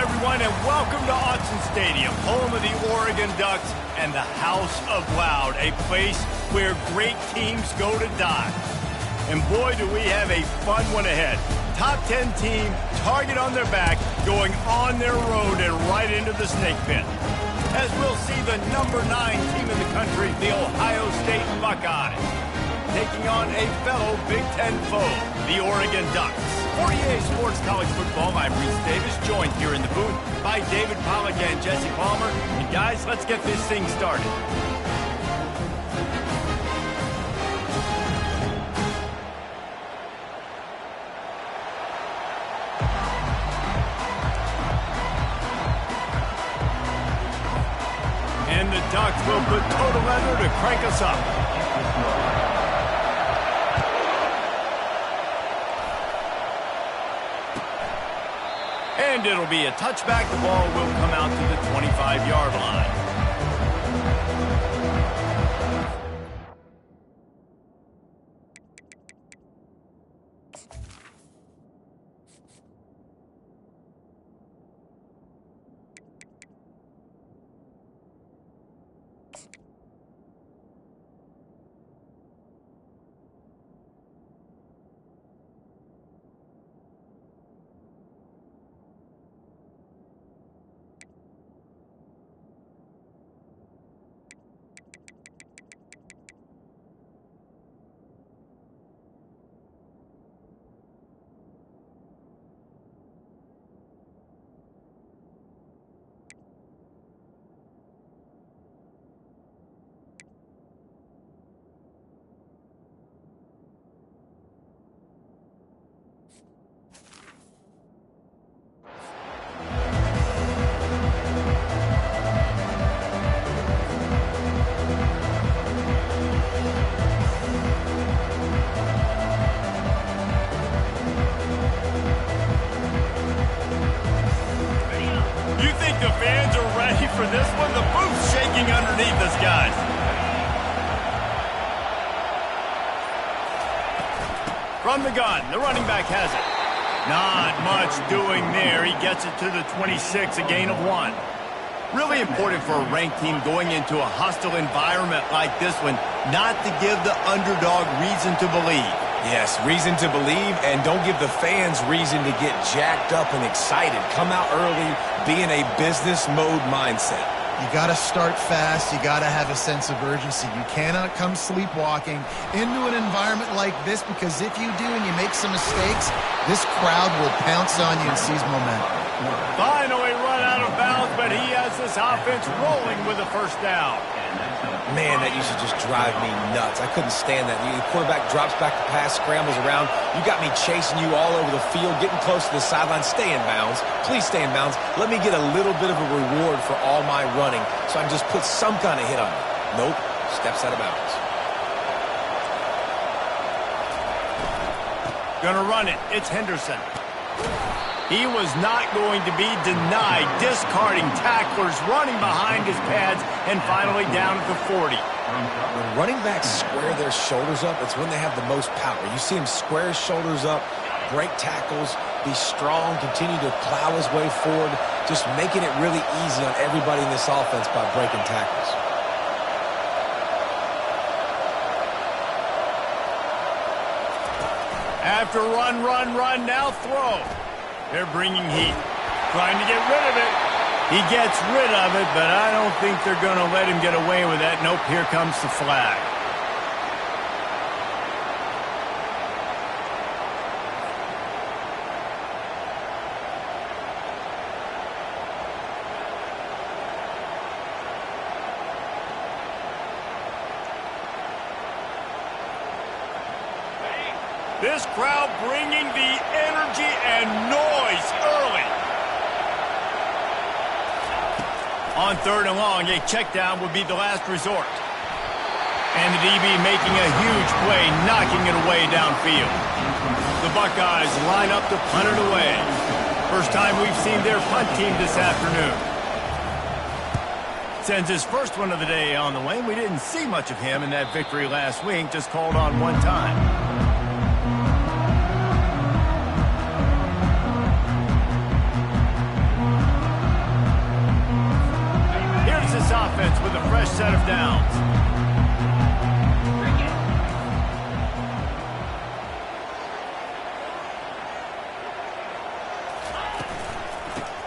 everyone, and welcome to Autzen Stadium, home of the Oregon Ducks and the House of Loud, a place where great teams go to die. And boy, do we have a fun one ahead. Top 10 team, target on their back, going on their road and right into the snake pit. As we'll see the number 9 team in the country, the Ohio State Buckeyes, taking on a fellow Big Ten foe, the Oregon Ducks. For EA Sports College Football, I'm Reese Davis, joined here in the booth by David Pollack and Jesse Palmer. And guys, let's get this thing started. And the Ducks will put total leather to crank us up. And it'll be a touchback. The ball will come out to the 25-yard line. The fans are ready for this one. The booth's shaking underneath us, guys. From the gun, the running back has it. Not much doing there. He gets it to the 26, a gain of 1. Really important for a ranked team going into a hostile environment like this one, not to give the underdog reason to believe. Yes, reason to believe, and don't give the fans reason to get jacked up and excited. Come out early, be in a business mode mindset. You got to start fast. You got to have a sense of urgency. You cannot come sleepwalking into an environment like this, because if you do and you make some mistakes, this crowd will pounce on you and seize momentum. Finally run out of bounds, but he has this offense rolling with a first down. Man, that used to just drive me nuts. I couldn't stand that. The quarterback drops back the pass, scrambles around. You got me chasing you all over the field, getting close to the sideline. Stay in bounds. Please stay in bounds. Let me get a little bit of a reward for all my running so I can just put some kind of hit on you. Nope. Steps out of bounds. Gonna run it. It's Henderson. He was not going to be denied, discarding tacklers, running behind his pads, and finally down at the 40. When running backs square their shoulders up, it's when they have the most power. You see him square his shoulders up, break tackles, be strong, continue to plow his way forward, just making it really easy on everybody in this offense by breaking tackles. After run, now throw. They're bringing heat, trying to get rid of it. He gets rid of it, but I don't think they're going to let him get away with that. Nope, here comes the flag. This crowd bringing the energy and noise early. On 3rd and long, a check down would be the last resort. And the DB making a huge play, knocking it away downfield. The Buckeyes line up to punt it away. First time we've seen their punt team this afternoon. Sends his first one of the day on the way. We didn't see much of him in that victory last week, just called on one time. offense with a fresh set of downs.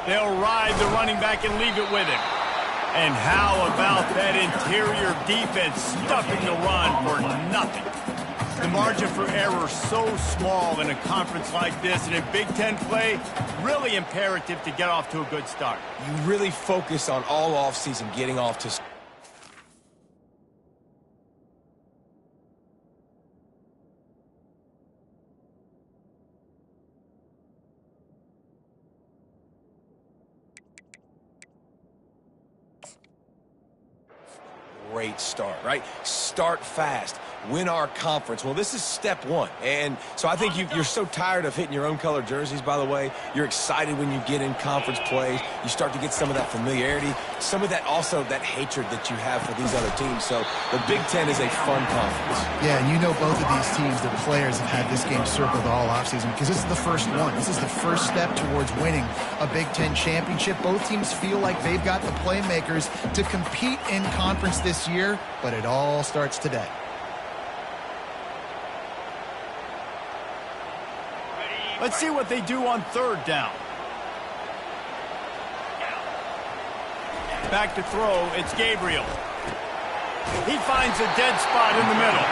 They'll ride the running back and leave it with him. And how about that interior defense stuffing the run for nothing? The margin for error so small in a conference like this, and in Big Ten play, really imperative to get off to a good start. You really focus on all offseason getting off to great start, right? Start fast. Win our conference. Well, this is step one. And so I think you're so tired of hitting your own color jerseys, by the way. You're excited when you get in conference plays. You start to get some of that familiarity, some of that also that hatred that you have for these other teams. So the Big Ten is a fun conference. Yeah, and you know both of these teams, the players have had this game circled all offseason because this is the first one. This is the first step towards winning a Big Ten championship. Both teams feel like they've got the playmakers to compete in conference this year, but it all starts today. Let's see what they do on third down. Back to throw, it's Gabriel. He finds a dead spot in the middle.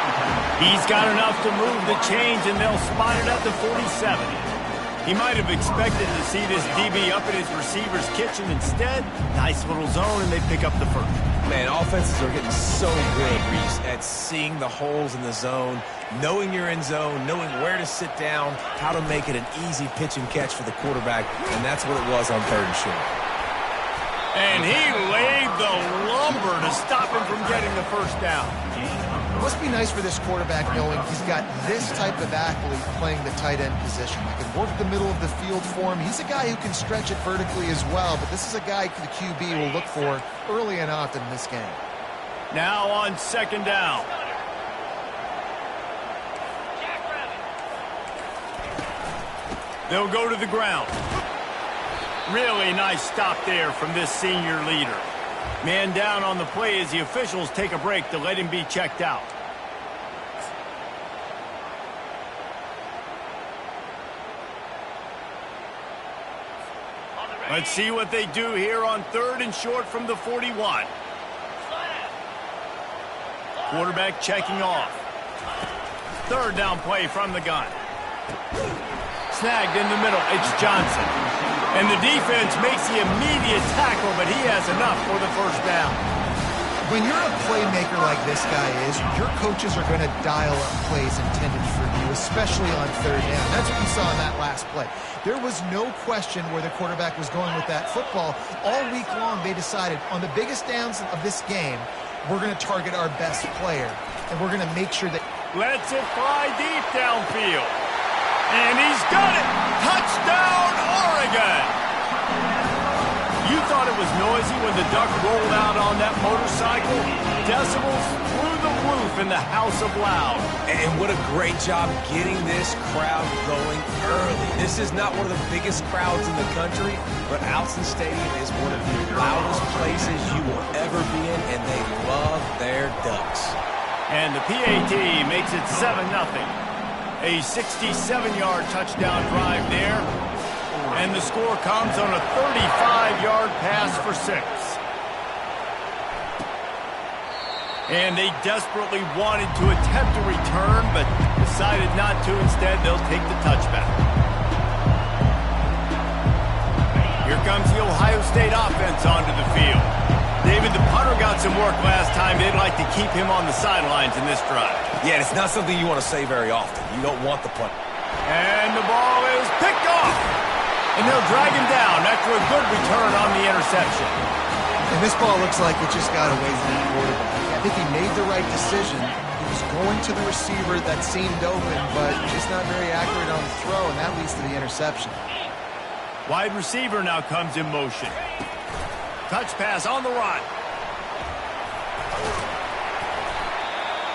He's got enough to move the chains, and they'll spot it at the 47. He might have expected to see this DB up in his receiver's kitchen. Instead, nice little zone, and they pick up the first. Man, offenses are getting so good, Reese, at seeing the holes in the zone, knowing you're in zone, knowing where to sit down, how to make it an easy pitch and catch for the quarterback, and that's what it was on third and short. And he laid the lumber to stop him from getting the first down. It must be nice for this quarterback knowing he's got this type of athlete playing the tight end position. He can work the middle of the field for him. He's a guy who can stretch it vertically as well, but this is a guy the QB will look for early and often in this game. Now on second down. They'll go to the ground. Really nice stop there from this senior leader. Man down on the play as the officials take a break to let him be checked out. Let's see what they do here on third and short from the 41. Quarterback checking off. Third down play from the gun. Snagged in the middle. It's Johnson. And the defense makes the immediate tackle, but he has enough for the first down. When you're a playmaker like this guy is, your coaches are going to dial up plays intended for you, especially on third down. That's what you saw in that last play. There was no question where the quarterback was going with that football. All week long, they decided on the biggest downs of this game, we're going to target our best player, and we're going to make sure that... Lets it fly deep downfield. And he's got it! Touchdown, Oregon! You thought it was noisy when the Duck rolled out on that motorcycle? Decibels through the roof in the House of Loud. And what a great job getting this crowd going early. This is not one of the biggest crowds in the country, but Alton Stadium is one of the loudest places you will ever be in, and they love their Ducks. And the PAT makes it 7-0. A 67-yard touchdown drive there. And the score comes on a 35-yard pass for 6. And they desperately wanted to attempt a return, but decided not to. Instead, they'll take the touchback. Here comes the Ohio State offense onto the field. David, the punter got some work last time. They'd like to keep him on the sidelines in this drive. Yeah, it's not something you want to say very often. You don't want the punt. And the ball is picked off. And they'll drag him down after a good return on the interception. And this ball looks like it just got away from the quarterback. I think he made the right decision. He was going to the receiver that seemed open, but just not very accurate on the throw, and that leads to the interception. Wide receiver now comes in motion. Touch pass on the run.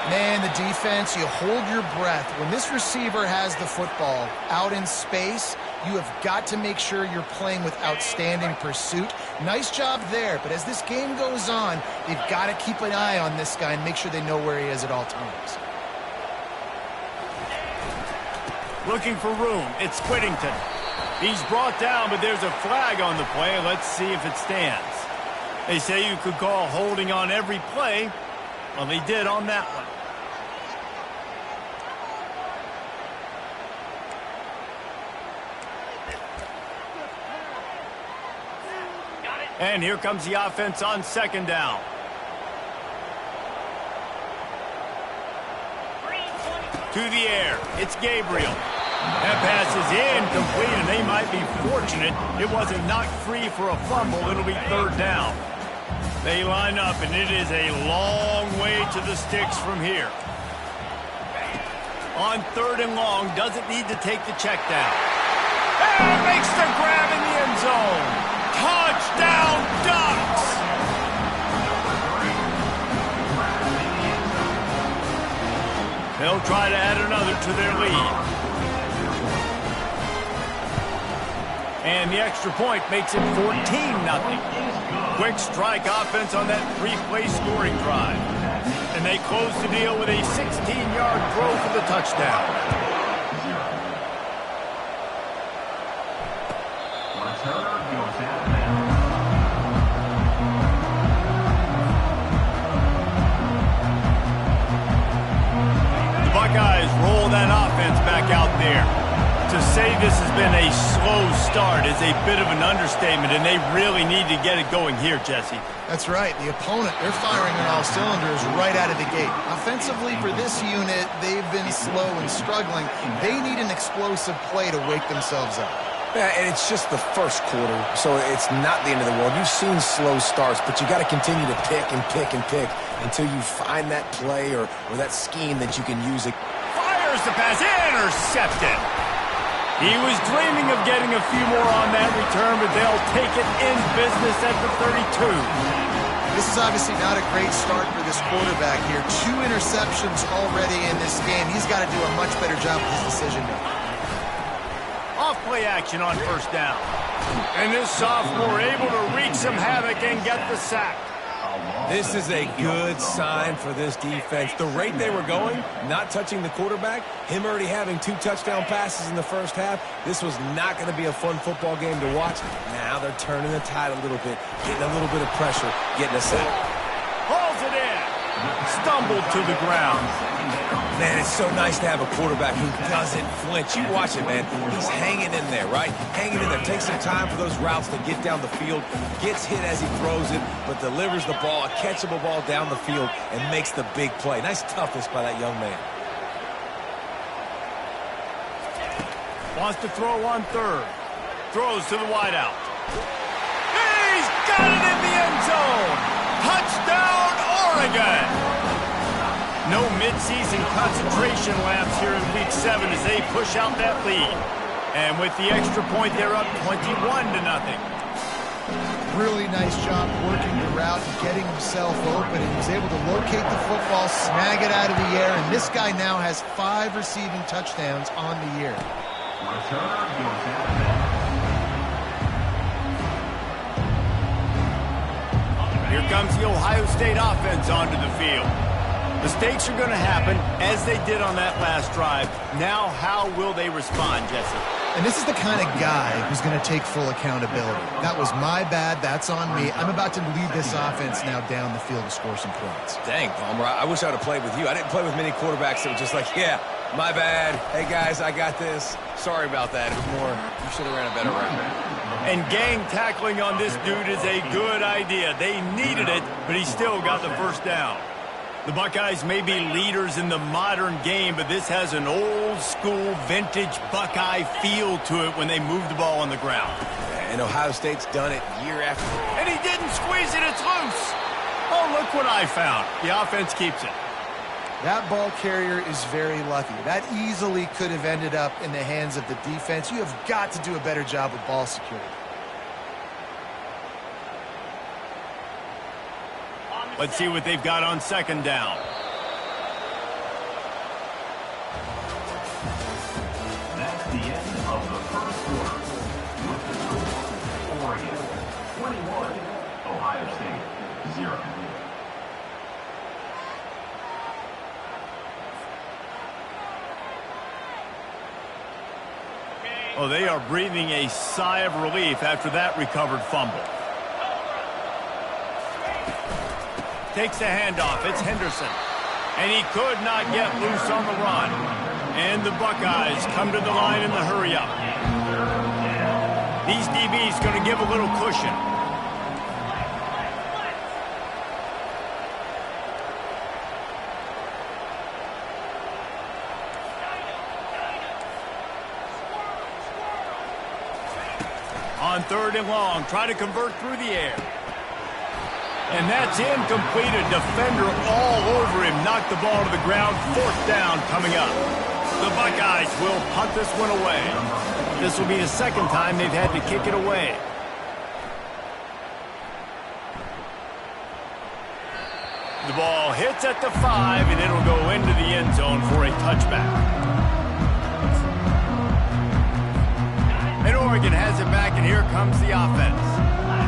Man, the defense, you hold your breath. When this receiver has the football out in space, You have got to make sure you're playing with outstanding pursuit. Nice job there, but as this game goes on, they've got to keep an eye on this guy and make sure they know where he is at all times. Looking for room. It's Whittington. He's brought down, but there's a flag on the play. Let's see if it stands. They say you could call holding on every play. Well, they did on that one. And here comes the offense on second down. To the air. It's Gabriel. That pass is incomplete, and they might be fortunate it wasn't knocked free for a fumble. It'll be third down. They line up, and it is a long way to the sticks from here. On third and long, doesn't need to take the check down. And makes the grab in the end zone. Touchdown, Ducks! They'll try to add another to their lead. And the extra point makes it 14-0. Quick strike offense on that three-play scoring drive. And they close the deal with a 16-yard throw for the touchdown. The Buckeyes roll that offense back out there. To say this has been a slow start is a bit of an understatement, and they really need to get it going here, Jesse. That's right. The opponent, they're firing on all cylinders right out of the gate. Offensively, for this unit, they've been slow and struggling. They need an explosive play to wake themselves up. Yeah, and it's just the first quarter, so it's not the end of the world. You've seen slow starts, but you got to continue to pick and pick and pick until you find that play or that scheme that you can use. Fires the pass, intercepted. He was dreaming of getting a few more on that return, but they'll take it in business at the 32. This is obviously not a great start for this quarterback here. 2 interceptions already in this game. He's got to do a much better job with his decision-making. Off-play action on first down. And this sophomore able to wreak some havoc and get the sack. This is a good sign for this defense. The rate they were going, not touching the quarterback, him already having 2 touchdown passes in the first half, this was not going to be a fun football game to watch. Now they're turning the tide a little bit, getting a little bit of pressure, getting a sack. Hauls it in. Stumbled to the ground. Man, it's so nice to have a quarterback who doesn't flinch. You watch it, man. He's hanging in there, right? Hanging in there. Takes some time for those routes to get down the field. Gets hit as he throws it, but delivers the ball, a catchable ball down the field, and makes the big play. Nice toughness by that young man. Wants to throw on third. Throws to the wideout. He's got it in the end zone. Touchdown, Oregon. No midseason concentration laps here in Week 7 as they push out that lead. And with the extra point, they're up 21-0. Really nice job working the route and getting himself open. And he was able to locate the football, snag it out of the air, and this guy now has 5 receiving touchdowns on the year. Here comes the Ohio State offense onto the field. Mistakes are going to happen, as they did on that last drive. Now, how will they respond, Jesse? And this is the kind of guy who's going to take full accountability. That was my bad. That's on me. I'm about to lead this offense now down the field to score some points. Dang, Palmer, I wish I would have played with you. I didn't play with many quarterbacks that were just like, yeah, my bad. Hey, guys, I got this. Sorry about that. It was more, you should have ran a better route. And gang tackling on this dude is a good idea. They needed it, but he still got the first down. The Buckeyes may be leaders in the modern game, but this has an old-school, vintage Buckeye feel to it when they move the ball on the ground. And Ohio State's done it year after. And he didn't squeeze it. It's loose. Oh, look what I found. The offense keeps it. That ball carrier is very lucky. That easily could have ended up in the hands of the defense. You have got to do a better job with ball security. Let's see what they've got on second down. That's the end of the first quarter. 21, Ohio State, 0. Oh, they are breathing a sigh of relief after that recovered fumble. Takes the handoff. It's Henderson. And he could not get loose on the run. And the Buckeyes come to the line in the hurry-up. These DBs going to give a little cushion. On 3rd and long, try to convert through the air. And that's incomplete. A defender all over him. Knocked the ball to the ground. 4th down coming up. The Buckeyes will punt this one away. This will be the 2nd time they've had to kick it away. The ball hits at the 5, and it'll go into the end zone for a touchback. And Oregon has it back, and here comes the offense.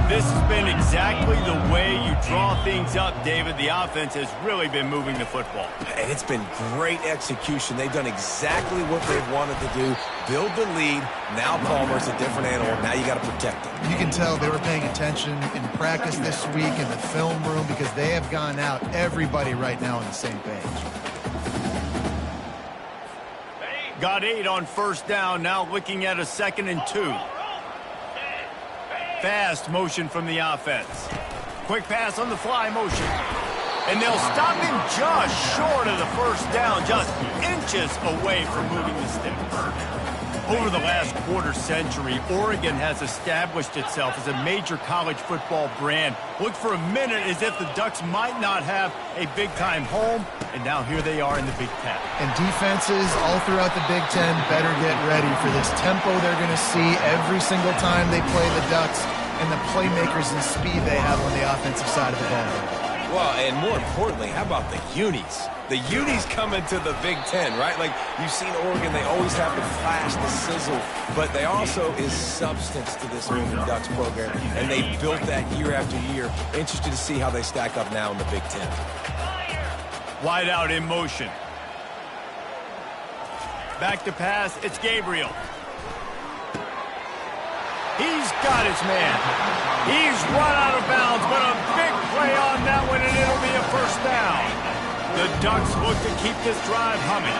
This has been exactly the way you draw things up, David. The offense has really been moving the football. And it's been great execution. They've done exactly what they've wanted to do. Build the lead. Now Palmer's a different animal. Now you got to protect him. You can tell they were paying attention in practice this week in the film room because they have gone out, everybody right now on the same page. Got 8 on 1st down, now looking at a 2nd and 2. Fast motion from the offense. Quick pass on the fly motion. And they'll stop him just short of the 1st down, just inches away from moving the sticks. Over the last quarter century, Oregon has established itself as a major college football brand. Looked for a minute as if the Ducks might not have a big-time home, and now here they are in the Big Ten. And defenses all throughout the Big Ten better get ready for this tempo they're going to see every single time they play the Ducks and the playmakers and speed they have on the offensive side of the ball. Well, and more importantly, how about the unis? The unis coming to the Big Ten, right? Like, you've seen Oregon, they always have the flash, the sizzle, but they also is substance to this Oregon Ducks program, and they've built that year after year. Interested to see how they stack up now in the Big Ten. Wide out in motion. Back to pass, it's Gabriel. He's got his man. He's run out of bounds, but a big play on that one, and it'll be a 1st down. The Ducks look to keep this drive humming.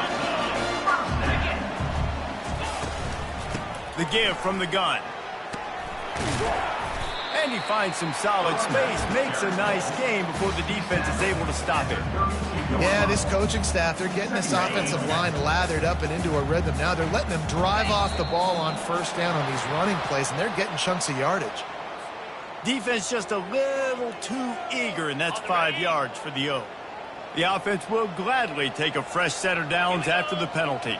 The give from the gun. And he finds some solid space, makes a nice game before the defense is able to stop it. Yeah, this coaching staff, they're getting this offensive line lathered up and into a rhythm. Now they're letting them drive off the ball on 1st down on these running plays, and they're getting chunks of yardage. Defense just a little too eager, and that's 5 yards for the O. The offense will gladly take a fresh set of downs after the penalty.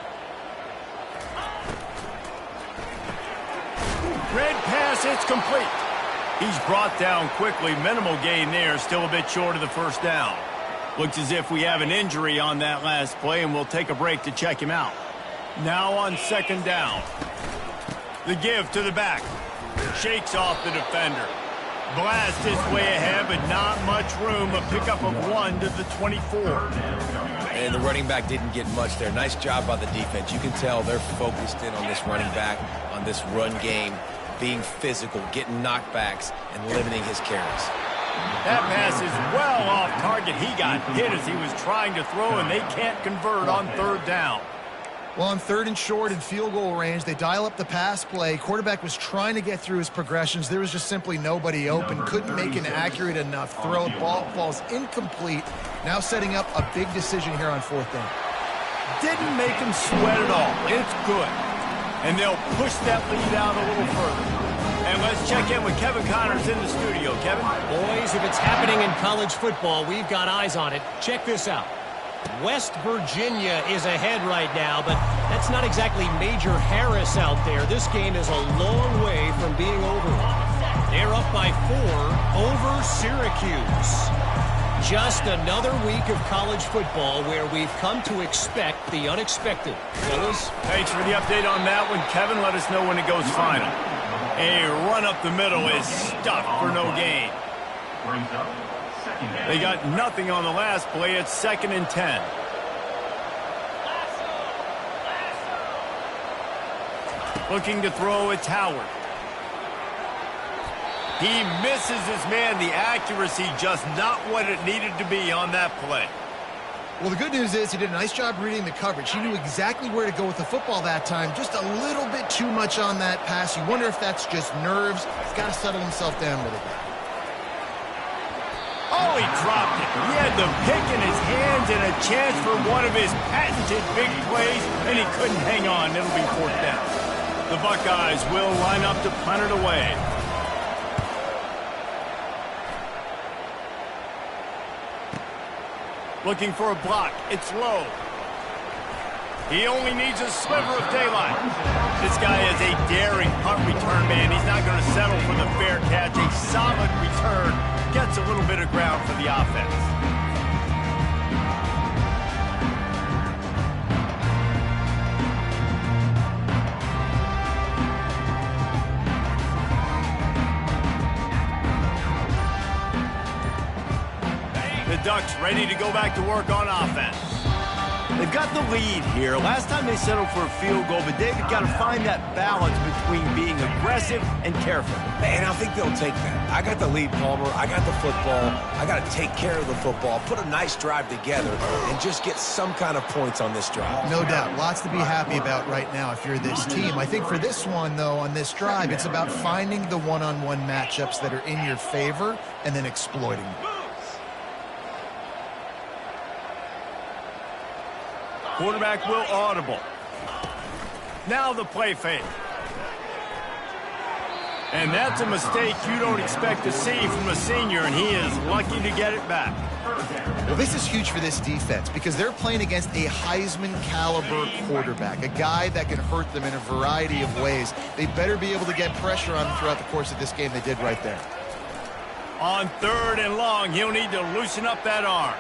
Red pass, it's complete. He's brought down quickly. Minimal gain there, still a bit short of the 1st down. Looks as if we have an injury on that last play, and we'll take a break to check him out. Now on 2nd down. The give to the back. Shakes off the defender. Blast his way ahead, but not much room. A pickup of 1 to the 24. And the running back didn't get much there. Nice job by the defense. You can tell they're focused in on this running back, on this run game, being physical, getting knockbacks, and limiting his carries. That pass is well off target. He got hit as he was trying to throw, and they can't convert on 3rd down. Well, on 3rd and short in field goal range, they dial up the pass play. Quarterback was trying to get through his progressions. There was just simply nobody open. Couldn't make an accurate enough throw. Ball falls incomplete. Now setting up a big decision here on 4th down. Didn't make him sweat at all. It's good. And they'll push that lead out a little further. And let's check in with Kevin Connors in the studio. Kevin? Boys, if it's happening in college football, we've got eyes on it. Check this out. West Virginia is ahead right now, but that's not exactly Major Harris out there. This game is a long way from being over. They're up by 4 over Syracuse. Just another week of college football where we've come to expect the unexpected. Fellas? Thanks for the update on that one, Kevin. Let us know when it goes final. A run up the middle is stuffed for no gain. Brings up second down. They got nothing on the last play. It's 2nd and 10. Looking to throw, it's Howard. He misses his man. The accuracy just not what it needed to be on that play. Well, the good news is he did a nice job reading the coverage. He knew exactly where to go with the football that time. Just a little bit too much on that pass. You wonder if that's just nerves. He's got to settle himself down a little bit. Oh, he dropped it. He had the pick in his hands and a chance for one of his patented big plays, and he couldn't hang on. It'll be 4th down. The Buckeyes will line up to punt it away. Looking for a block. It's low. He only needs a sliver of daylight. This guy is a daring punt return man. He's not going to settle for the fair catch. A solid return. Gets a little bit of ground for the offense. The Ducks ready to go back to work on offense. They've got the lead here. Last time they settled for a field goal, but David got to find that balance between being aggressive and careful. Man, I think they'll take that. I got the lead, Palmer. I got the football. I got to take care of the football, put a nice drive together, and just get some kind of points on this drive. No doubt. Lots to be happy about right now if you're this team. I think for this one, though, on this drive, it's about finding the one-on-one matchups that are in your favor and then exploiting them. Quarterback will audible. Now the play fake. And that's a mistake you don't expect to see from a senior, and he is lucky to get it back. Well, this is huge for this defense because they're playing against a Heisman-caliber quarterback, a guy that can hurt them in a variety of ways. They better be able to get pressure on him throughout the course of this game. They did right there. On 3rd and long, he'll need to loosen up that arm.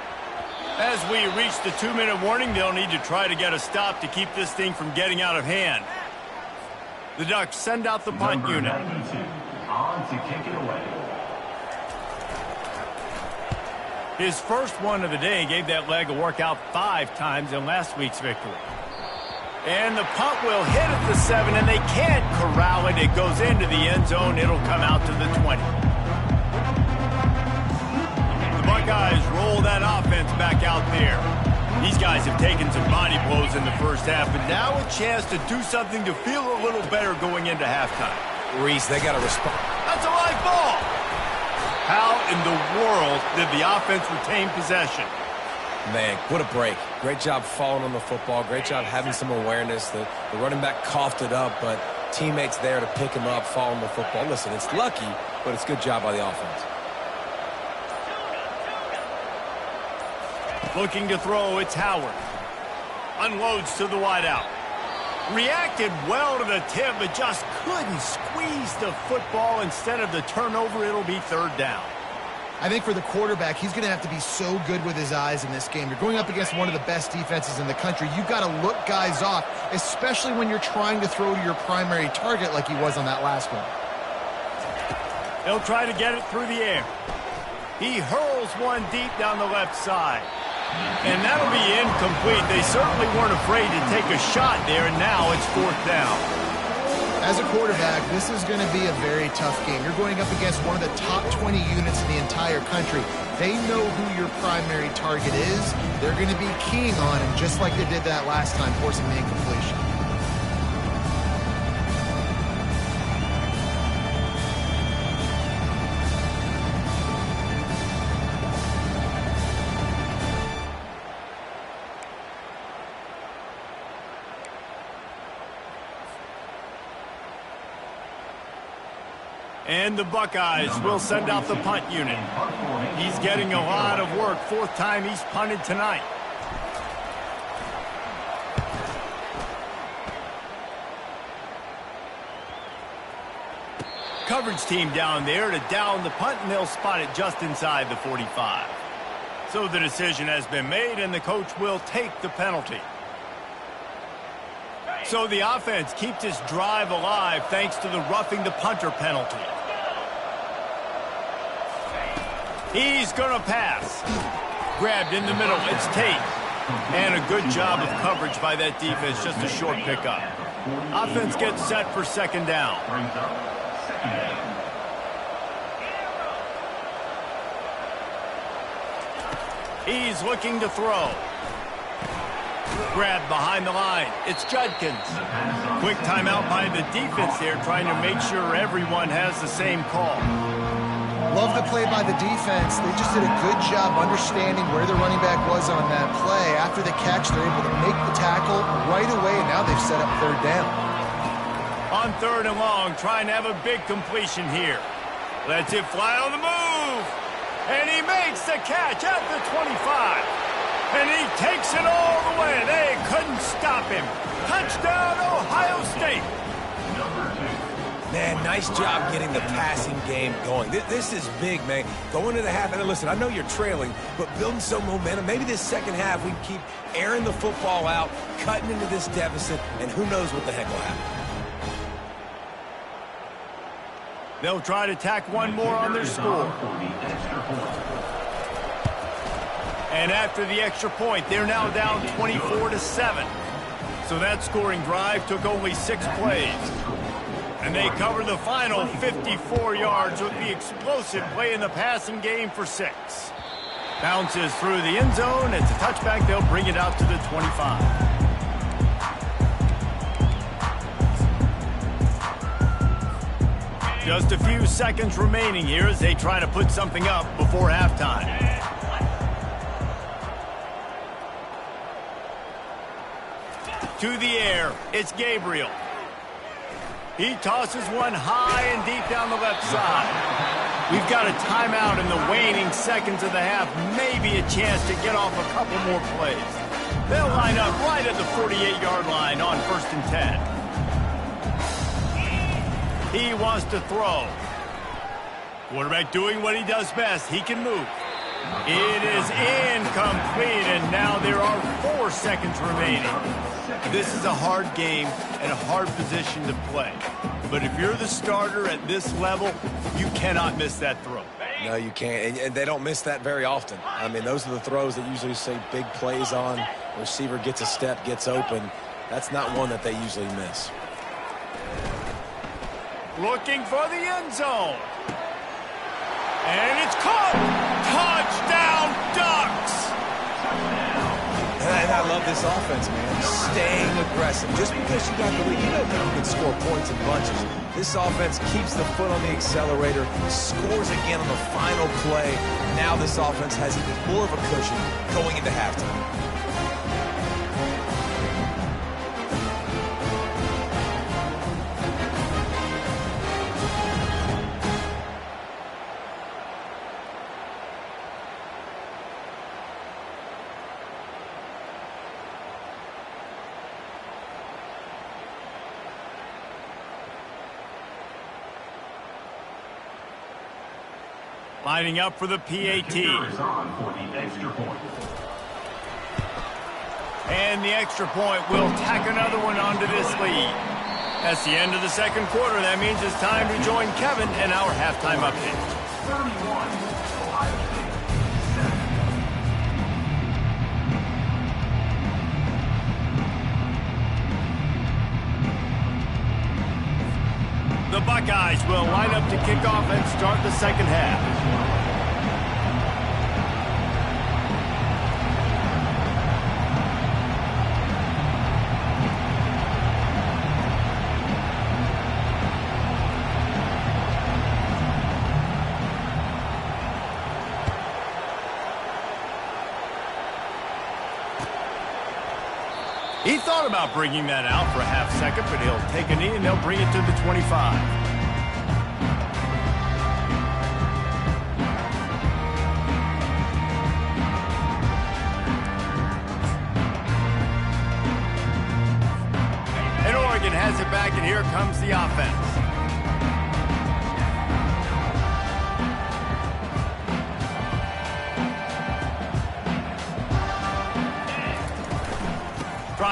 As we reach the 2-minute warning, they'll need to try to get a stop to keep this thing from getting out of hand. The Ducks send out the punt Number unit. 92, on to kick it away. His first one of the day gave that leg a workout 5 times in last week's victory. And the punt will hit at the 7, and they can't corral it. It goes into the end zone. It'll come out to the 20. Buckeyes roll that offense back out there. These guys have taken some body blows in the first half, but now a chance to do something to feel a little better going into halftime. Reese, they got to respond. That's a live ball. How in the world did the offense retain possession? Man, what a break. Great job falling on the football. Great job having some awareness. The running back coughed it up, but teammates there to pick him up, fall on the football. Listen, it's lucky, but it's a good job by the offense. Looking to throw, it's Howard. Unloads to the wideout. Reacted well to the tip, but just couldn't squeeze the football. Instead of the turnover, it'll be 3rd down. I think for the quarterback, he's going to have to be so good with his eyes in this game. You're going up against one of the best defenses in the country. You've got to look guys off, especially when you're trying to throw to your primary target like he was on that last one. He'll try to get it through the air. He hurls one deep down the left side. And that'll be incomplete. They certainly weren't afraid to take a shot there, and now it's 4th down. As a quarterback, this is going to be a very tough game. You're going up against one of the top 20 units in the entire country. They know who your primary target is. They're going to be keying on him, just like they did that last time, forcing the incompletion. And the Buckeyes will send out the punt unit. He's getting a lot of work. 4th time he's punted tonight. Coverage team down there to down the punt, and they'll spot it just inside the 45. So the decision has been made, and the coach will take the penalty. So the offense keeps this drive alive thanks to the roughing the punter penalty. He's going to pass. Grabbed in the middle. It's Tate. And a good job of coverage by that defense. Just a short pickup. Offense gets set for second down. He's looking to throw. Grabbed behind the line. It's Judkins. Quick timeout by the defense there, trying to make sure everyone has the same call. Love the play by the defense. They just did a good job understanding where the running back was on that play. After the catch, they're able to make the tackle right away, and now they've set up third down. On third and long, trying to have a big completion here. Lets it fly on the move. And he makes the catch at the 25. And he takes it all the way. They couldn't stop him. Touchdown, Ohio State. Man, nice job getting the passing game going. This is big, man. Going to the half, and listen, I know you're trailing, but building some momentum. Maybe this second half we can keep airing the football out, cutting into this deficit, and who knows what the heck will happen. They'll try to tack one more on their score. And after the extra point, they're now down 24-7. So that scoring drive took only 6 plays. And they cover the final 54 yards with the explosive play in the passing game for 6. Bounces through the end zone. It's a touchback. They'll bring it out to the 25. Just a few seconds remaining here as they try to put something up before halftime. To the air, it's Gabriel. He tosses one high and deep down the left side. We've got a timeout in the waning seconds of the half. Maybe a chance to get off a couple more plays. They'll line up right at the 48-yard line on 1st and 10. He wants to throw. Quarterback doing what he does best. He can move. It is incomplete, and now there are 4 seconds remaining. This is a hard game and a hard position to play. But if you're the starter at this level, you cannot miss that throw. No, you can't, and they don't miss that very often. I mean, those are the throws that usually say big plays on. Receiver gets a step, gets open. That's not one that they usually miss. Looking for the end zone. And it's caught. Touchdown, Ducks. And I love this offense, man. Staying aggressive. Just because you got the lead, you know you can score points in bunches. This offense keeps the foot on the accelerator, scores again on the final play. Now this offense has even more of a cushion going into halftime. Lining up for the PAT. And the extra point will tack another one onto this lead. That's the end of the second quarter. That means it's time to join Kevin in our halftime update. 31, Ohio State. The Buckeyes will line up to kick off and start the second half. He thought about bringing that out for a half second, but he'll take a knee and they'll bring it to the 25. And Oregon has it back, and here comes the offense.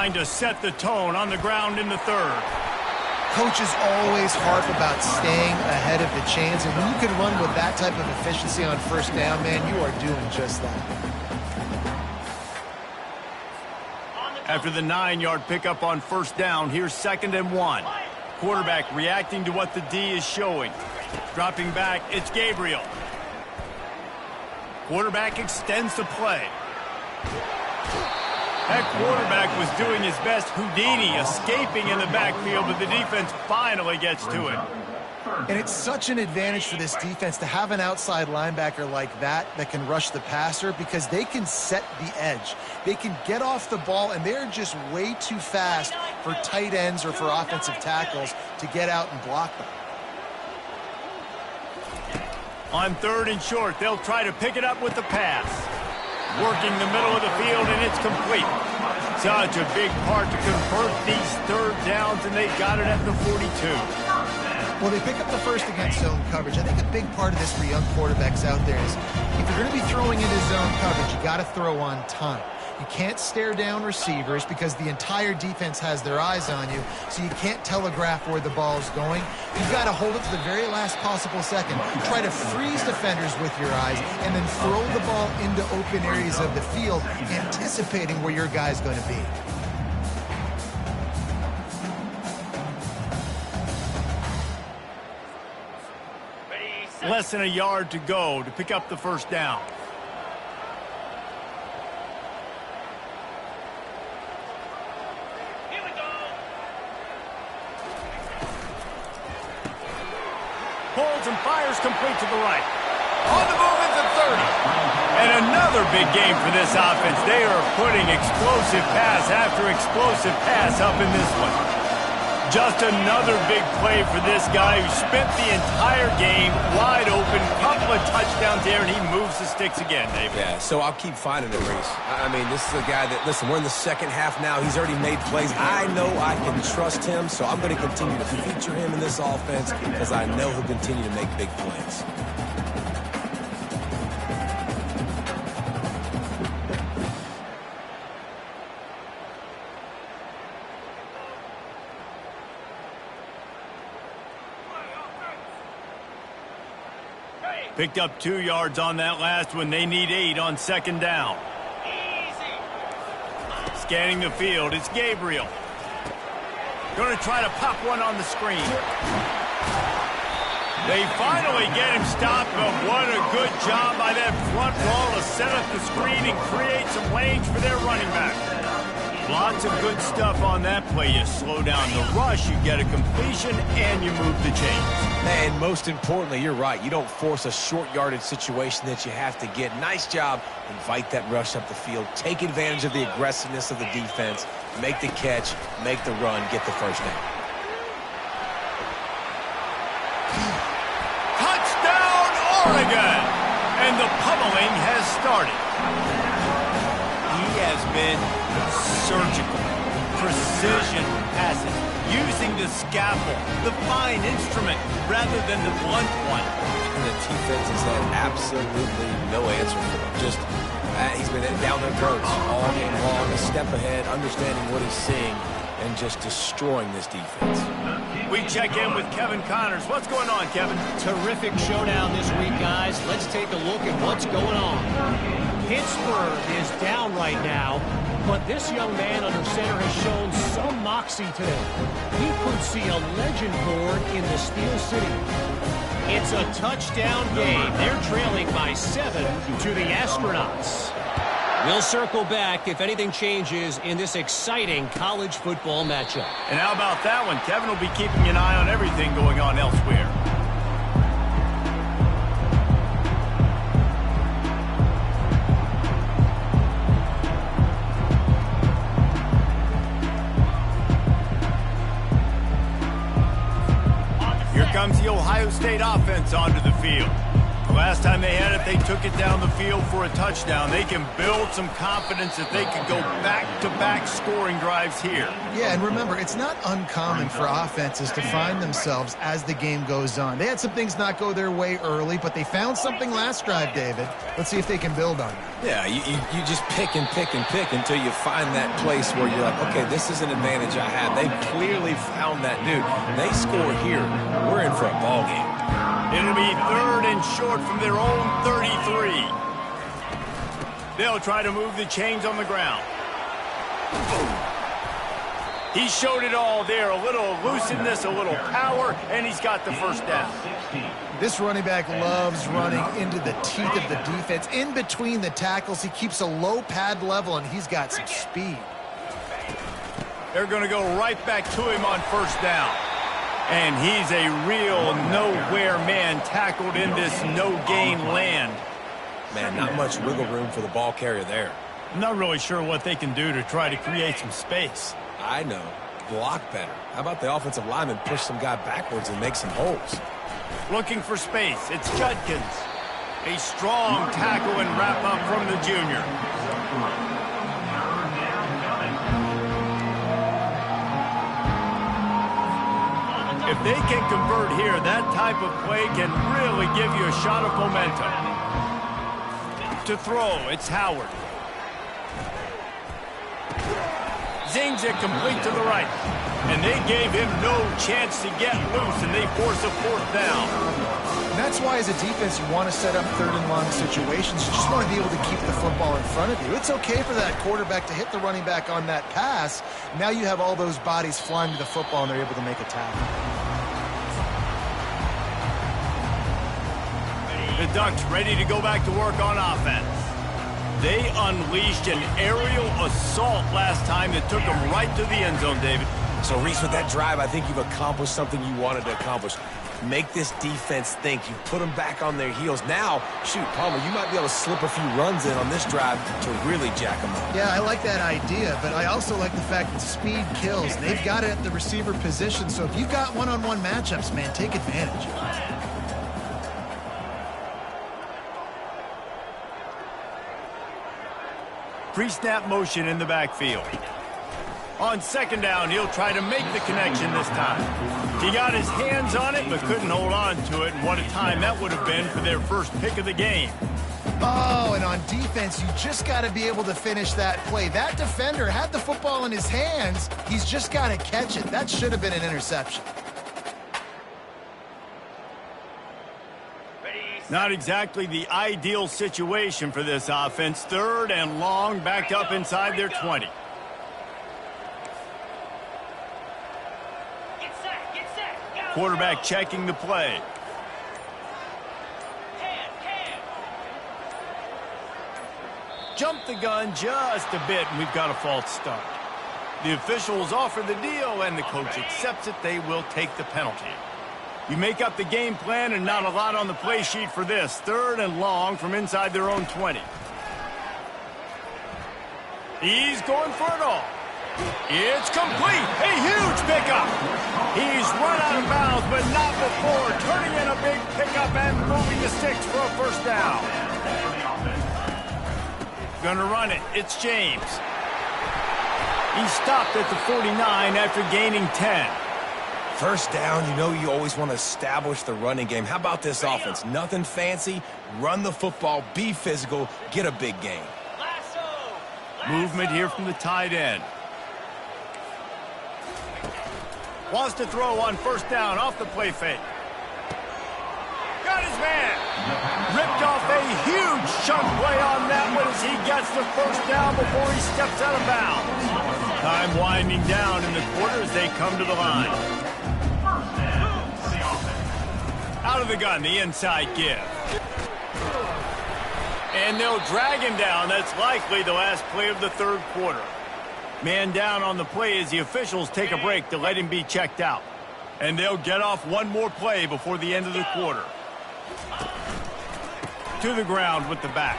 trying to set the tone on the ground in the third. Coaches always harp about staying ahead of the chains, and when you can run with that type of efficiency on first down, man, you are doing just that. After the 9-yard pickup on first down, here's 2nd and 1. Quarterback reacting to what the D is showing. Dropping back, it's Gabriel. Quarterback extends the play. That quarterback was doing his best Houdini, escaping in the backfield, but the defense finally gets to it. And it's such an advantage for this defense to have an outside linebacker like that can rush the passer, because they can set the edge. They can get off the ball, and they're just way too fast for tight ends or for offensive tackles to get out and block them. On 3rd and short, they'll try to pick it up with the pass. Working the middle of the field, and it's complete. Such a big part to convert these 3rd downs, and they got it at the 42. Well, they pick up the first against zone coverage. I think a big part of this for young quarterbacks out there is if you're going to be throwing into zone coverage, you got to throw on time. You can't stare down receivers because the entire defense has their eyes on you, so you can't telegraph where the ball is going. You've got to hold it to the very last possible second. Try to freeze defenders with your eyes and then throw the ball into open areas of the field, anticipating where your guy's going to be. Less than a yard to go to pick up the first down. Pulls and fires complete to the right. On the move at the 30. And another big game for this offense. They are putting explosive pass after explosive pass up in this one. Just another big play for this guy who spent the entire game wide open. Couple of touchdowns there, and he moves the sticks again, David. Yeah, so I'll keep finding it, Reese. I mean, this is a guy that, listen, we're in the second half now. He's already made plays. I know I can trust him, so I'm going to continue to feature him in this offense because I know he'll continue to make big plays. Picked up 2 yards on that last one. They need 8 on 2nd down. Scanning the field, it's Gabriel. Going to try to pop one on the screen. They finally get him stopped, but what a good job by that front row to set up the screen and create some lanes for their running back. Lots of good stuff on that play. You slow down the rush, you get a completion, and you move the chains. And most importantly, you're right. You don't force a short yardage situation that you have to get. Nice job. Invite that rush up the field. Take advantage of the aggressiveness of the defense. Make the catch. Make the run. Get the first down. Touchdown, Oregon! And the pummeling has started. He has been surgical, precision passes, using the scalpel, the fine instrument, rather than the blunt one. And the defense has had absolutely no answer for him. Just, he's been down their throats all game long, a step ahead, understanding what he's seeing, and just destroying this defense. We check in with Kevin Connors. What's going on, Kevin? Terrific showdown this week, guys. Let's take a look at what's going on. Pittsburgh is down right now, but this young man under center has shown some moxie today. He could see a legend born in the Steel City. It's a touchdown game. They're trailing by 7 to the Astronauts. We'll circle back if anything changes in this exciting college football matchup. And how about that one? Kevin will be keeping an eye on everything going on elsewhere. Here comes the Ohio State offense onto the field. The last time they had it, that they took it down the field for a touchdown. They can build some confidence that they could go back-to-back scoring drives here. Yeah, and remember, it's not uncommon for offenses to find themselves as the game goes on. They had some things not go their way early, but they found something last drive, David. Let's see if they can build on it. Yeah, you just pick and pick and pick until you find that place where you're like, okay, this is an advantage I have. They clearly found that, dude. They score here, we're in for a ball game. It'll be 3rd and short from their own 33. They'll try to move the chains on the ground. He showed it all there. A little elusiveness, a little power, and he's got the first down. This running back loves running into the teeth of the defense. In between the tackles, he keeps a low pad level, and he's got some speed. They're going to go right back to him on first down. And he's a real nowhere man tackled in this no-gain land. Man, not much wiggle room for the ball carrier there. I'm not really sure what they can do to try to create some space. I know. Block better. How about the offensive lineman push some guy backwards and make some holes? Looking for space. It's Judkins. A strong tackle and wrap-up from the junior. If they can convert here, that type of play can really give you a shot of momentum. To throw, it's Howard. Zings it complete to the right. And they gave him no chance to get loose, and they force a 4th down. And that's why, as a defense, you want to set up 3rd and long situations. You just want to be able to keep the football in front of you. It's okay for that quarterback to hit the running back on that pass. Now you have all those bodies flying to the football, and they're able to make a tackle. The Ducks ready to go back to work on offense. They unleashed an aerial assault last time that took them right to the end zone, David. So, Reese, with that drive, I think you've accomplished something you wanted to accomplish. Make this defense think. You put them back on their heels. Now, shoot, Palmer, you might be able to slip a few runs in on this drive to really jack them up. Yeah, I like that idea, but I also like the fact that speed kills. They've got it at the receiver position, so if you've got one-on-one matchups, man, take advantage. Pre-snap motion in the backfield. On 2nd down, he'll try to make the connection this time. He got his hands on it, but couldn't hold on to it. And what a time that would have been for their first pick of the game. Oh, and on defense, you just got to be able to finish that play. That defender had the football in his hands. He's just got to catch it. That should have been an interception. Not exactly the ideal situation for this offense. 3rd and long, backed up inside their 20. Quarterback checking the play. Jumped the gun just a bit, and we've got a false start. The officials offer the deal, and the coach accepts it. They will take the penalty. You make up the game plan, and not a lot on the play sheet for this. 3rd and long from inside their own 20. He's going for it all. It's complete. A huge pickup. He's run out of bounds, but not before turning in a big pickup and moving the sticks for a 1st down. Gonna run it. It's James. He stopped at the 49 after gaining 10. 1st down, you know you always want to establish the running game. How about this offense? Nothing fancy. Run the football, be physical, get a big gain. Movement here from the tight end. Wants to throw on 1st down off the play fake. Got his man. Ripped off a huge chunk play on that one as he gets the 1st down before he steps out of bounds. Time winding down in the quarter as they come to the line. Out of the gun, the inside give. And they'll drag him down. That's likely the last play of the 3rd quarter. Man down on the play as the officials take a break to let him be checked out. And they'll get off one more play before the end of the quarter. To the ground with the back.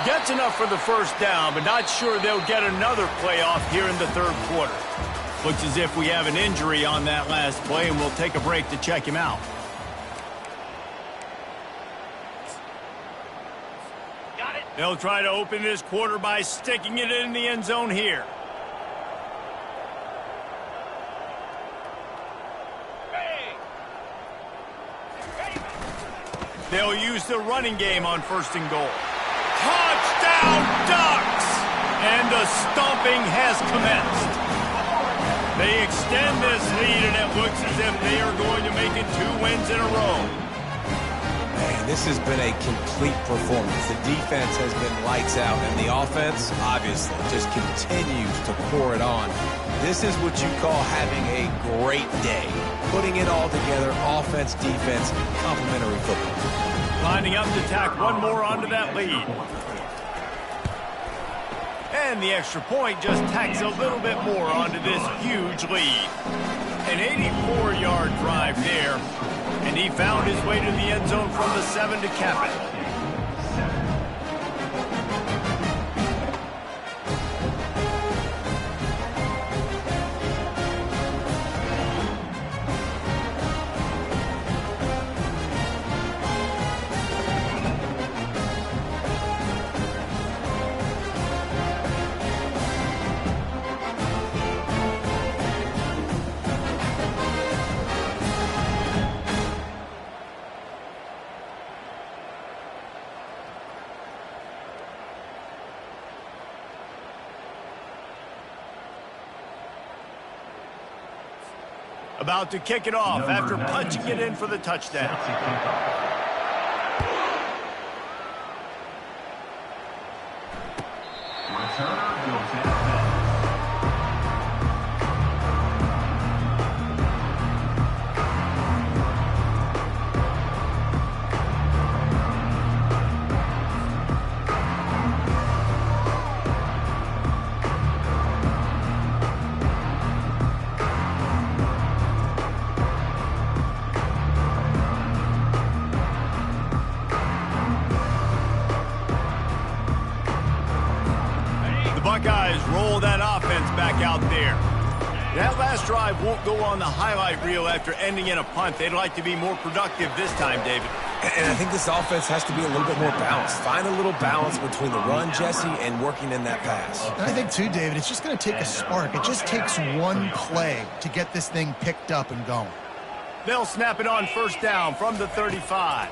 Gets enough for the 1st down, but not sure they'll get another play off here in the 3rd quarter. Looks as if we have an injury on that last play, and we'll take a break to check him out. They'll try to open this quarter by sticking it in the end zone here. They'll use the running game on 1st and goal. Touchdown Ducks! And the stomping has commenced. They extend this lead, and it looks as if they are going to make it 2 wins in a row. Man, this has been a complete performance. The defense has been lights out, and the offense, obviously, just continues to pour it on. This is what you call having a great day. Putting it all together, offense, defense, complementary football. Lining up to tack one more onto that lead. And the extra point just tacks a little bit more onto this huge lead. An 84-yard drive there. And he found his way to the end zone from the 7 to cap it. About to kick it off after punching it in for the touchdown. Returner goes in. Buckeyes roll that offense back out there. That last drive won't go on the highlight reel after ending in a punt. They'd like to be more productive this time, David. And I think this offense has to be a little bit more balanced. Find a little balance between the run, Jesse, and working in that pass. And I think, too, David, it's just going to take a spark. It just takes one play to get this thing picked up and going. They'll snap it on 1st down from the 35.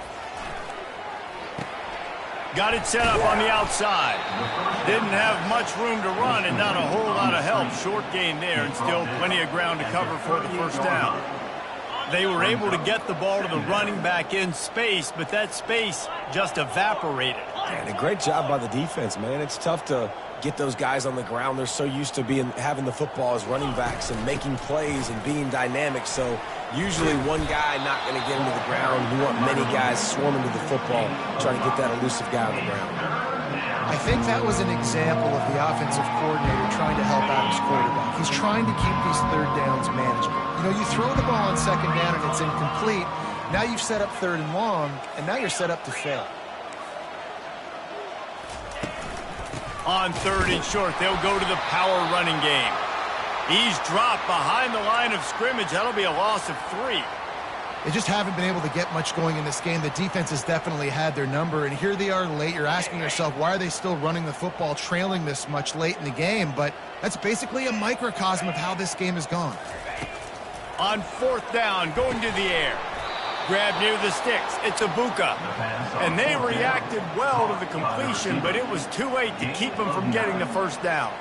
Got it set up on the outside. Didn't have much room to run and not a whole lot of help. Short gain there and still plenty of ground to cover for the 1st down. They were able to get the ball to the running back in space, but that space just evaporated. And a great job by the defense, man. It's tough to get those guys on the ground. They're so used to having the football as running backs and making plays and being dynamic. So usually one guy not going to get into the ground. You want many guys swarming to the football, trying to get that elusive guy on the ground. I think that was an example of the offensive coordinator trying to help out his quarterback. He's trying to keep these 3rd downs manageable. You know, you throw the ball on 2nd down and it's incomplete. Now you've set up 3rd and long, and now you're set up to fail. On 3rd and short, they'll go to the power running game. He's dropped behind the line of scrimmage. That'll be a loss of 3. They just haven't been able to get much going in this game. The defense has definitely had their number, and here they are late. You're asking yourself, why are they still running the football, trailing this much late in the game? But that's basically a microcosm of how this game has gone. On 4th down, going to the air. Grab near the sticks. It's Ibuka. And they reacted well to the completion, but it was too late to keep them from getting the 1st down.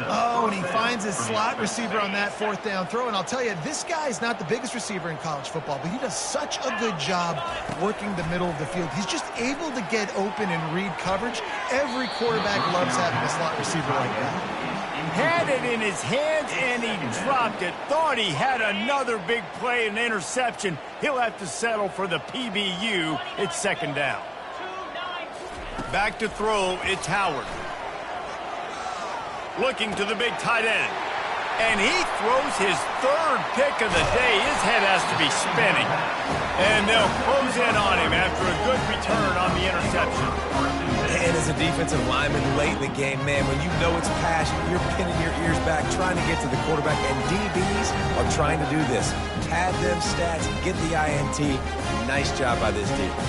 Oh, and he finds his slot receiver on that 4th down throw. And I'll tell you, this guy's not the biggest receiver in college football, but he does such a good job working the middle of the field. He's just able to get open and read coverage. Every quarterback loves having a slot receiver like that. Had it in his hands, and he dropped it. Thought he had another big play, an interception. He'll have to settle for the PBU. It's 2nd down. Back to throw, it's Howard. Looking to the big tight end. And he throws his 3rd pick of the day. His head has to be spinning. And they'll close in on him after a good return on the interception. And as a defensive lineman late in the game, man, when you know it's passion, you're pinning your ears back, trying to get to the quarterback, and DBs are trying to do this. Pad them stats, get the INT. Nice job by this defense.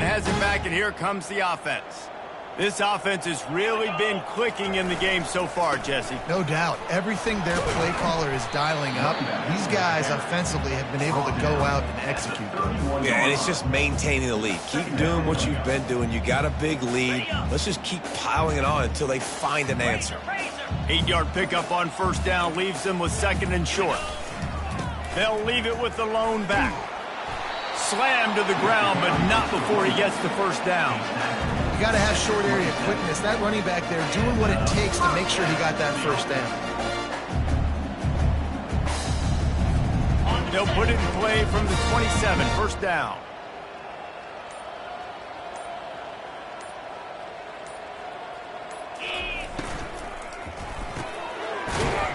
has it back, and here comes the offense. This offense has really been clicking in the game so far, Jesse. No doubt. Everything their play caller is dialing up, these guys offensively have been able to go out and execute them. Yeah, and it's just maintaining the lead. Keep doing what you've been doing. You got a big lead. Let's just keep piling it on until they find an answer. 8-yard pickup on first down leaves them with second and short. They'll leave it with the lone back. Slammed to the ground, but not before he gets the first down. You got to have short area quickness. That running back there doing what it takes to make sure he got that first down. They'll put it in play from the 27, first down.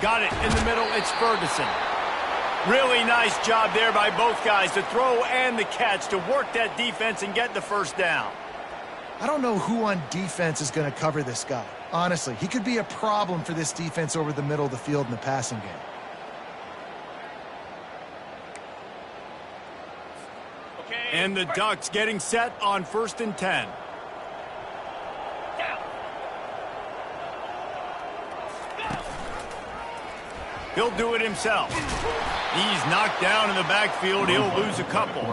Got it in the middle, it's Ferguson. Really nice job there by both guys to throw and the catch to work that defense and get the first down. I don't know who on defense is going to cover this guy. Honestly, he could be a problem for this defense over the middle of the field in the passing game. And the Ducks getting set on first and 10. He'll do it himself. He's knocked down in the backfield. He'll lose a couple.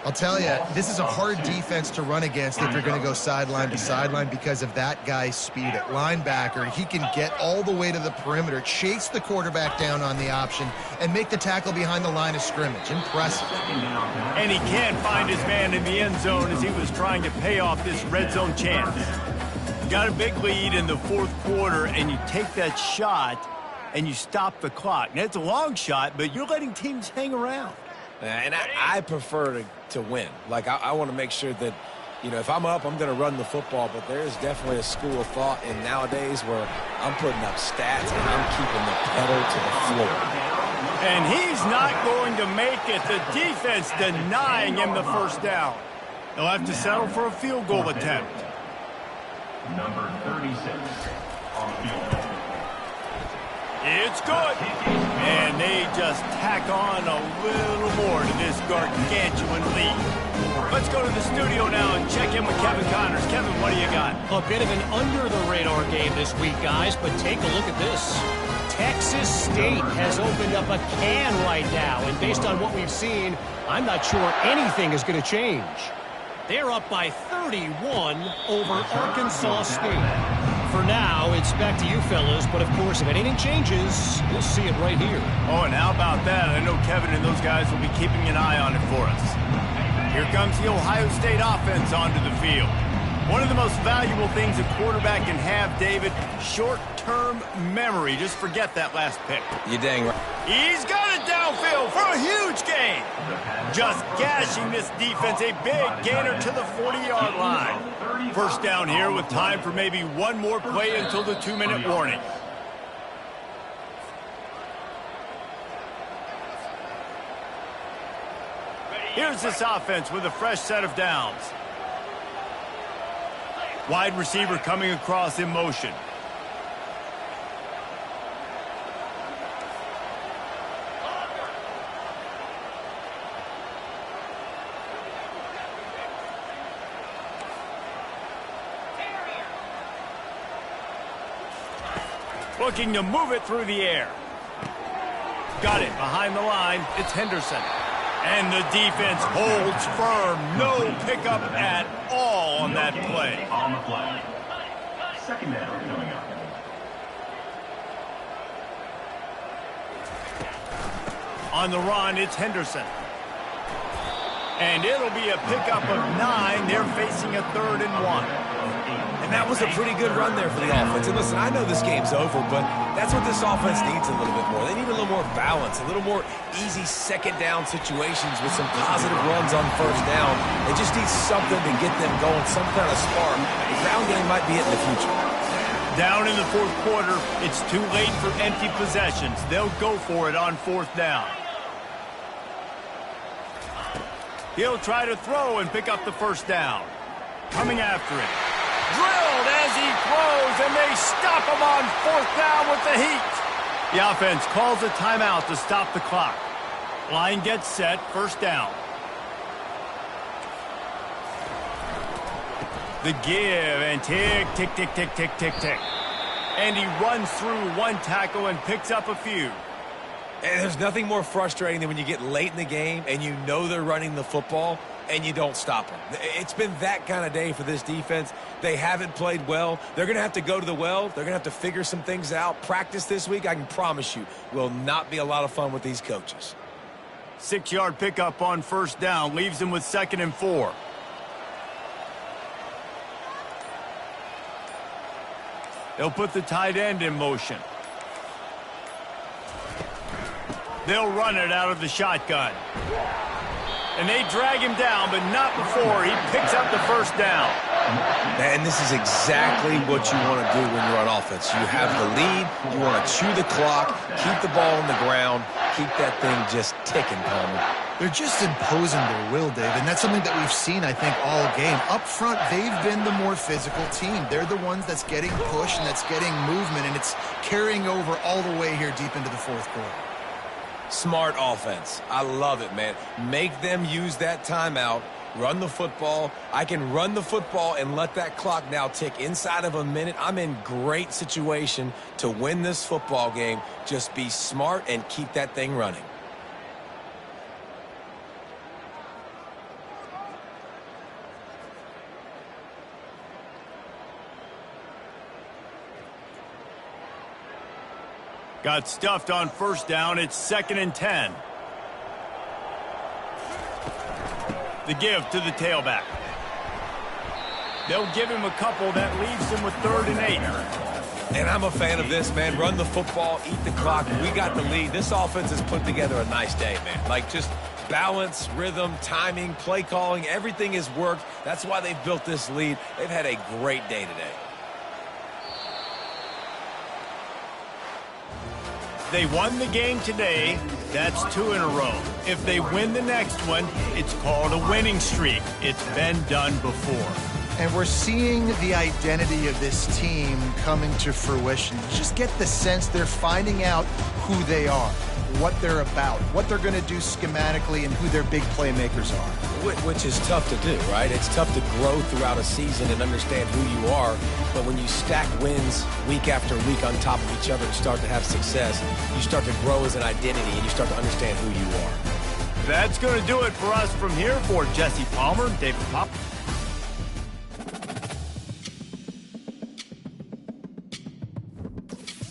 I'll tell you, this is a hard defense to run against if you're going to go sideline to sideline because of that guy's speed at linebacker. He can get all the way to the perimeter, chase the quarterback down on the option, and make the tackle behind the line of scrimmage. Impressive. And he can't find his man in the end zone as he was trying to pay off this red zone chance. Got a big lead in the fourth quarter, and you take that shot and you stop the clock. Now, it's a long shot, but you're letting teams hang around. And I prefer to win. Like, I want to make sure that, you know, if I'm up, I'm going to run the football. But there's definitely a school of thought in nowadays where I'm putting up stats and I'm keeping the pedal to the floor. And he's not going to make it. The defense denying him the first down. They'll have to settle for a field goal attempt. Number 36 on the field. It's good. And they just tack on a little more to this gargantuan lead. Let's go to the studio now and check in with Kevin Connors. Kevin, what do you got? A bit of an under-the-radar game this week, guys, but take a look at this. Texas State has opened up a can right now, and based on what we've seen, I'm not sure anything is going to change. They're up by 31 over Arkansas State. For now, it's back to you fellas, but of course, if anything changes, you'll see it right here. Oh, and how about that? I know Kevin and those guys will be keeping an eye on it for us. Here comes the Ohio State offense onto the field. One of the most valuable things a quarterback can have, David, short-term memory. Just forget that last pick. You dang right. He's got it downfield for a huge gain. Just gashing this defense, a big gainer to the 40-yard line. First down here with time for maybe one more play until the 2-minute warning. Here's this offense with a fresh set of downs. Wide receiver coming across in motion. Looking to move it through the air. Got it behind the line. It's Henderson. And the defense holds firm. No pickup at all on that play. On the play. Second down coming up. On the run, it's Henderson. And it'll be a pickup of 9. They're facing a 3rd and 1. And that was a pretty good run there for the offense. And listen, I know this game's over, but that's what this offense needs a little bit more. They need a little more balance, a little more easy second down situations with some positive runs on first down. They just need something to get them going, some kind of spark. The ground game might be it in the future. Down in the fourth quarter, it's too late for empty possessions. They'll go for it on 4th down. He'll try to throw and pick up the first down. Coming after it. Drilled as he throws, and they stop him on 4th down with the heat. The offense calls a timeout to stop the clock. Line gets set, first down. The give and tick, tick, tick, tick, tick, tick, tick. And he runs through one tackle and picks up a few. And there's nothing more frustrating than when you get late in the game and you know they're running the football and you don't stop them. It's been that kind of day for this defense. They haven't played well. They're going to have to go to the well. They're going to have to figure some things out. Practice this week, I can promise you, will not be a lot of fun with these coaches. 6-yard pickup on first down leaves them with 2nd and 4. They'll put the tight end in motion. They'll run it out of the shotgun. And they drag him down, but not before he picks up the first down. And this is exactly what you want to do when you're on offense. You have the lead, you want to chew the clock, keep the ball on the ground, keep that thing just ticking, Palmer. They're just imposing their will, Dave, and that's something that we've seen, I think, all game. Up front, they've been the more physical team. They're the ones that's getting push and that's getting movement, and it's carrying over all the way here deep into the fourth quarter. Smart offense. I love it, man. Make them use that timeout. Run the football. I can run the football and let that clock now tick inside of a minute. I'm in great situation to win this football game. Just be smart and keep that thing running. Got stuffed on first down. It's 2nd and 10. The give to the tailback. They'll give him a couple. That leaves him with 3rd and 8. And I'm a fan of this, man. Run the football, eat the clock. We got the lead. This offense has put together a nice day, man. Like, just balance, rhythm, timing, play calling, everything has worked. That's why they've built this lead. They've had a great day today. They won the game today. That's 2 in a row. If they win the next one, it's called a winning streak. It's been done before. And we're seeing the identity of this team coming to fruition. You just get the sense they're finding out who they are, what they're about, what they're going to do schematically, and who their big playmakers are. Which is tough to do, right? It's tough to grow throughout a season and understand who you are. But when you stack wins week after week on top of each other and start to have success, you start to grow as an identity and you start to understand who you are. That's going to do it for us from here. For Jesse Palmer, David Pop.